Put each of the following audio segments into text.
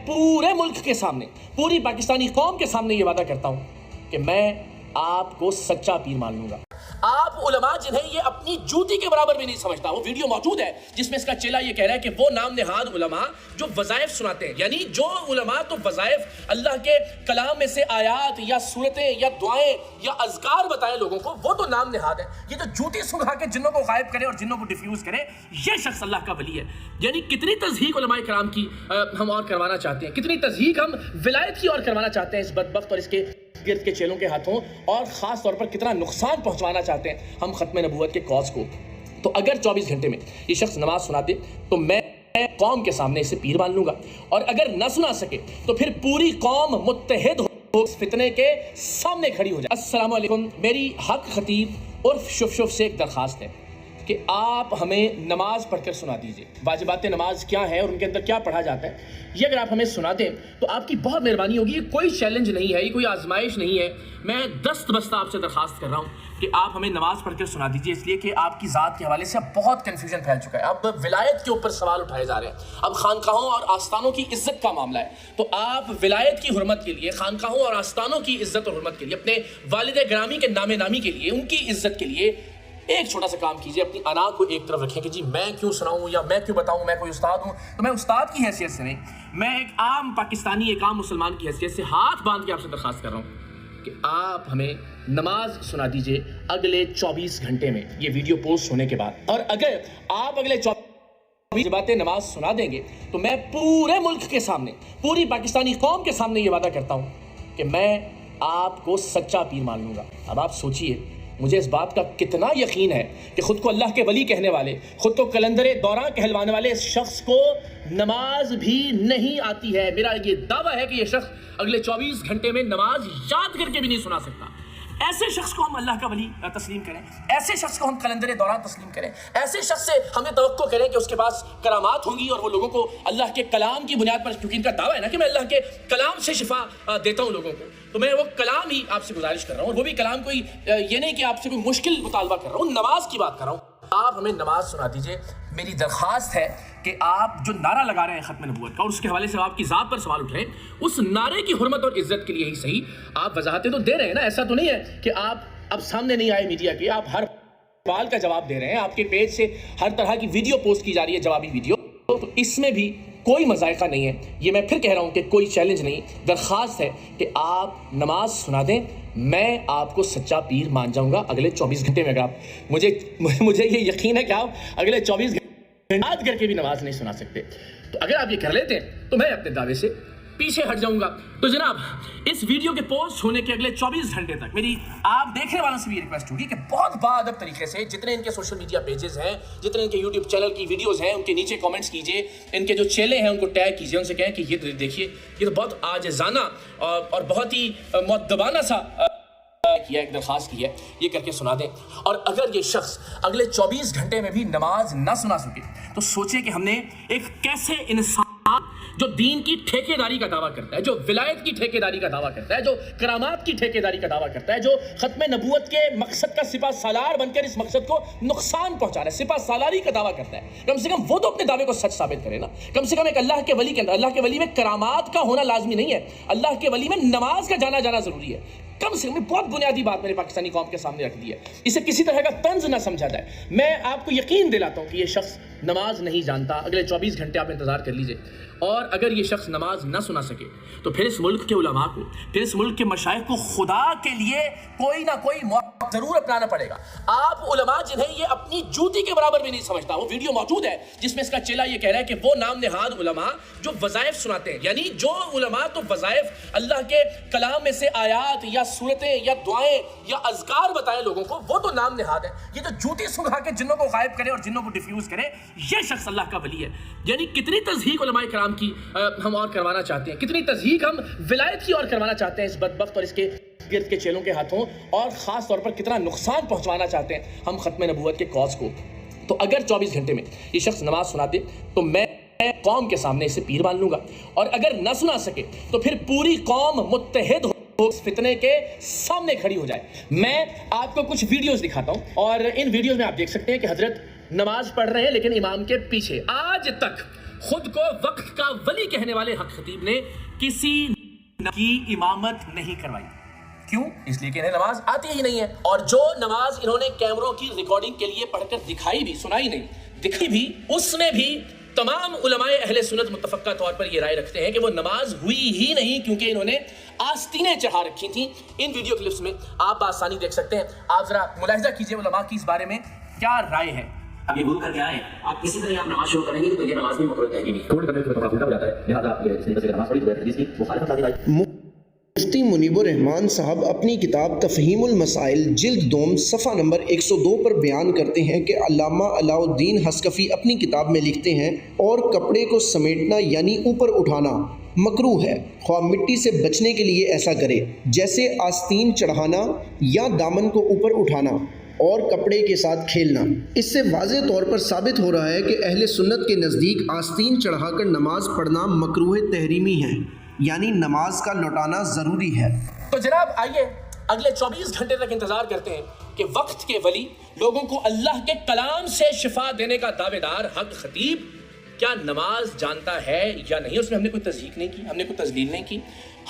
पूरे मुल्क के सामने, पूरी पाकिस्तानी कौम के सामने ये वादा करता हूं कि मैं आपको सच्चा पीर मान लूंगा। आप उलमा जिन्हें ये अपनी जूती के बराबर भी नहीं समझता, वो वीडियो मौजूद है जिसमें इसका चेला ये कह रहा है कि वो नाम निहाद उलमा जो वज़ाइफ सुनाते हैं, यानी जो उलमा तो वज़ाइफ अल्लाह के कलाम में से आयात या सूरतें या दुआएं या अज़कार बताएं लोगों को, वो तो नाम निहाद है। ये जो जूती सुंघा के जिन्नों को गायब करे और जिन्नों को डिफ्यूज करे, ये शख्स अल्लाह का वली है। यानी कितनी तज़हीक उलमाए कराम की हम और करवाना चाहते हैं, कितनी तज़हीक हम विलायत की और करवाना चाहते हैं इस बदबख्त और इसके गिर्द के चेलों के हाथों, और ख़ास तौर पर कितना नुकसान पहुंचवाना चाहते हैं हम ख़त्म नबूवत के कॉज को। तो अगर 24 घंटे में ये शख्स नमाज सुनाते तो मैं कौम के सामने इसे पीर मान लूंगा, और अगर न सुना सके तो फिर पूरी कौम मुत्तहिद हो फितने के सामने खड़ी हो जाए। अस्सलामु अलैकुम। मेरी हक खतीब उर्फ शुफ से एक दरख्वास्त है कि आप हमें नमाज पढ़कर सुना दीजिए। वाजिबात नमाज क्या है और उनके अंदर क्या पढ़ा जाता है, ये अगर आप हमें सुना दें तो आपकी बहुत मेहरबानी होगी। ये कोई चैलेंज नहीं है, ये कोई आजमाइश नहीं है। मैं दस्तबस्ता आपसे दरख्वास्त कर रहा हूँ कि आप हमें नमाज पढ़कर सुना दीजिए, इसलिए कि आपकी ज़ात के हवाले से अब बहुत कन्फ्यूजन फैल चुका है। अब विलायत के ऊपर सवाल उठाए जा रहे हैं, अब खानकाहों और आस्थानों की इज्जत का मामला है। तो आप विलायत की हुर्मत के लिए, खानकाहों और आस्थानों की इज्जत और हुर्मत के लिए, अपने वालिद ग्रामी के नामे नामी के लिए, उनकी इज्जत के लिए एक छोटा सा काम कीजिए। अपनी अना को एक तरफ रखें कि जी मैं क्यों सुनाऊं या मैं क्यों बताऊं, मैं कोई उस्ताद हूं। तो मैं उस्ताद की हैसियत से नहीं, मैं एक आम पाकिस्तानी, एक आम मुसलमान की हैसियत से हाथ बांध के आपसे दरख्वास्त कर रहा हूं कि आप हमें नमाज सुना दीजिए अगले 24 घंटे में, ये वीडियो पोस्ट होने के बाद। और अगर आप अगले 24 बातें नमाज सुना देंगे तो मैं पूरे मुल्क के सामने, पूरी पाकिस्तानी कौम के सामने ये वादा करता हूं कि मैं आपको सच्चा पीर मान लूंगा। अब आप सोचिए, मुझे इस बात का कितना यकीन है कि खुद को अल्लाह के वली कहने वाले, खुद को कलंदर दौरान कहलवाने वाले इस शख्स को नमाज भी नहीं आती है। मेरा ये दावा है कि ये शख्स अगले 24 घंटे में नमाज याद करके भी नहीं सुना सकता। ऐसे शख्स को हम अल्लाह का वली तस्लीम करें, ऐसे शख्स को हम कलंदर दौरान तस्लीम करें, ऐसे शख्स से हमें तवक्को करें कि उसके पास करामात होंगी और वो लोगों को अल्लाह के कलाम की बुनियाद पर, क्योंकि इनका दावा है ना कि मैं अल्लाह के कलाम से शिफा देता हूँ लोगों को, तो मैं वो कलाम ही आपसे गुजारिश कर रहा हूँ। और वो भी कलाम कोई ये नहीं कि आपसे कोई मुश्किल मुतालबा कर रहा हूँ, नमाज की बात कर रहा हूँ। आप हमें नमाज सुना दीजिए। मेरी दरख्वास्त है कि आप जो नारा लगा रहे हैं ख़त्म नबूवत का और उसके हवाले से आपकी ज़ात पर सवाल उठ रहे हैं, उस नारे की हुर्मत और इज्जत के लिए ही सही आप वजाहतें तो दे रहे हैं ना। ऐसा तो नहीं है कि आप अब सामने नहीं आए मीडिया के, आप हर सवाल का जवाब दे रहे हैं, आपके पेज से हर तरह की वीडियो पोस्ट की जा रही है, जवाबी वीडियो, तो इसमें भी कोई मज़ायक़ा नहीं है। ये मैं फिर कह रहा हूँ कि कोई चैलेंज नहीं, दरख्वास्त है कि आप नमाज सुना दें, मैं आपको सच्चा पीर मान जाऊंगा अगले 24 घंटे में। अगर आप मुझे ये यकीन है कि आप अगले 24 घंटे याद करके भी नमाज नहीं सुना सकते, तो अगर आप ये कर लेते हैं तो मैं अपने दावे से पीछे हट जाऊंगा। तो जनाब, इस वीडियो के पोस्ट होने के अगले 24 घंटे तक मेरी आप देखने वालों से भी रिक्वेस्ट होगी कि बहुत बाअदब तरीके से जितने इनके सोशल मीडिया पेजेस हैं, जितने इनके यूट्यूब चैनल की वीडियोस हैं, उनके नीचे कमेंट्स कीजिए, इनके जो चेले हैं उनको टैग कीजिए, उनसे कहें कि ये देखिए, ये तो बहुत आजिज़ाना और बहुत ही मुअद्दबाना सा किया, एक दरख्वास्त की है, ये करके सुना दें। और अगर ये शख्स अगले 24 घंटे में भी नमाज ना सुना सके तो सोचे कि हमने एक कैसे इंसान जो दीन की ठेकेदारी का दावा करता है, जो विलायत की ठेकेदारी का दावा करता है, जो करामात की ठेकेदारी का दावा करता है, जो खत्म नबूवत के मकसद का सिपा सालार बनकर इस मकसद को नुकसान पहुंचा रहा है, सिपा सालारी का दावा करता है, कम से कम वो तो अपने दावे को सच साबित करे ना। कम से कम एक अल्लाह के वली के अंदर, अल्लाह के वली में करामात का होना लाजमी नहीं है, अल्लाह के वली में नमाज का जाना जरूरी है। कम से कम बहुत बुनियादी बात मैंने पाकिस्तानी कौम के सामने रख दी है, इसे किसी तरह का तंज ना समझा जाए। मैं आपको यकीन दिलाता हूं कि ये शख्स नमाज नहीं जानता। अगले 24 घंटे आप इंतजार कर लीजिए, और अगर ये शख्स नमाज ना सुना सके तो फिर इस मुल्क के उलमा को, फिर इस मुल्क के मशाइख को खुदा के लिए कोई ना कोई मौका जरूर अपनाना पड़ेगा। आप उलमा जिन्हें ये अपनी जूती के बराबर भी नहीं समझता, वो वीडियो मौजूद है जिसमें इसका चेला ये कह रहा है कि वो नाम निहाद उलमा जो वज़ाइफ सुनाते हैं, यानी जो उलमा तो वज़ाइफ अल्लाह के कलाम में से आयात या सूरतें या दुआएं या अज़कार बताएं लोगों को, वो तो नाम निहाद है। ये तो जूती सुंघा के जिन्नों को गायब करे और जिन्नों को डिफ्यूज करे, ये शख्स अल्लाह का वली है। यानी कितनी तज़हीक उलमाए कराम की हम और करवाना चाहते हैं, कितनी तज़हीक हम विलायत की और करवाना चाहते हैं इस बदबख्त और इसके गिर्द के चेलों के हाथों, और ख़ास तौर पर कितना नुकसान पहुंचवाना चाहते हैं हम ख़त्म नबूवत के कॉज को। तो अगर 24 घंटे में ये शख्स नमाज सुनाते तो मैं कौम के सामने इसे पीर मान लूंगा, और अगर न सुना सके तो फिर पूरी कौम मुत्तहिद हो फितने के सामने खड़ी हो जाए। मैं आपको कुछ वीडियोस दिखाता हूं, और इन वीडियोस में आप देख सकते हैं कि हजरत नमाज पढ़ रहे हैं लेकिन इमाम के पीछे। आज तक خود کو وقت کا ولی کہنے والے حق خطیب نے کسی کی امامت نہیں کروائی. کیوں؟ اس لیے کہ انہیں نماز آتی ہی نہیں ہے. اور جو نماز انہوں نے کیمروں کی ریکارڈنگ کے لیے پڑھ کر دکھائی بھی، سنائی نہیں، دکھی بھی، اس میں بھی تمام علماء اہل سنت متفقہ طور پر یہ رائے رکھتے ہیں کہ وہ نماز ہوئی ہی نہیں، کیونکہ انہوں نے آستینیں چڑھا رکھی تھیں. ان ویڈیو کلپس میں آپ بآسانی دیکھ سکتے ہیں. آپ ذرا ملاحظہ کیجئے علماء کی اس بارے میں کیا رائے ہے. اب یہ بھول کر کے آئے آپ کسی طرح آپ نماز شروع کریں گے تو یہ نماز بھی مکروہ تحریمی ہے. چھوڑ کرنے سے تھوڑا الٹا ہو جاتا ہے، لہٰذا یہ اس طریقے سے نماز پڑھی تو حدیث کی مخالفت آتی ہے. مفتی منیب الرحمان صاحب اپنی کتاب تفہیم المسائل جلد دوم صفحہ نمبر 102 پر بیان کرتے ہیں کہ علامہ علاء الدین حصکفی اپنی کتاب میں لکھتے ہیں اور کپڑے کو سمیٹنا یعنی اوپر اٹھانا مکروہ ہے، خواہ مٹی سے بچنے کے لیے ایسا کرے، جیسے آستین چڑھانا یا دامن کو اوپر اٹھانا اور کپڑے کے ساتھ کھیلنا. اس سے واضح طور پر ثابت ہو رہا ہے کہ اہل سنت کے نزدیک آستین چڑھا کر نماز پڑھنا مکروہ تحریمی ہے، یعنی نماز کا لوٹانا ضروری ہے. تو جناب آئیے اگلے 24 گھنٹے تک انتظار کرتے ہیں کہ وقت کے ولی، لوگوں کو اللہ کے کلام سے شفا دینے کا دعوے دار حق خطیب کیا نماز جانتا ہے یا نہیں. اس میں ہم نے کوئی تصدیق نہیں کی، ہم نے کوئی تذلیل نہیں کی،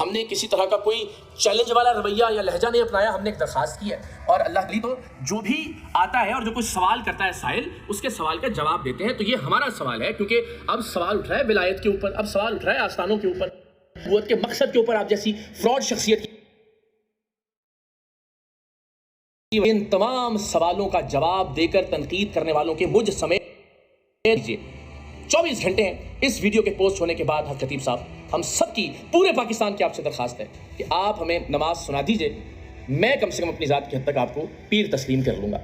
ہم نے کسی طرح کا کوئی چیلنج والا رویہ یا لہجہ نہیں اپنایا. ہم نے ایک درخواست کی ہے اور اللہ کے لیے تو جو بھی آتا ہے اور جو کوئی سوال کرتا ہے سائل، اس کے سوال کا جواب دیتے ہیں. تو یہ ہمارا سوال ہے، کیونکہ اب سوال اٹھ رہا ہے ولایت کے اوپر، اب سوال اٹھ رہا ہے آستانوں کے اوپر، نبوت کے مقصد کے اوپر. آپ جیسی فراڈ شخصیت کی ان تمام سوالوں کا جواب دے کر تنقید کرنے والوں کے مجھ سمیت 24 گھنٹے ہیں اس ویڈیو کے پوسٹ ہونے کے بعد. حق خطیب صاحب، ہم سب کی، پورے پاکستان کی آپ سے درخواست ہے کہ آپ ہمیں نماز سنا دیجئے. میں کم سے کم اپنی ذات کی حد تک آپ کو پیر تسلیم کر لوں گا.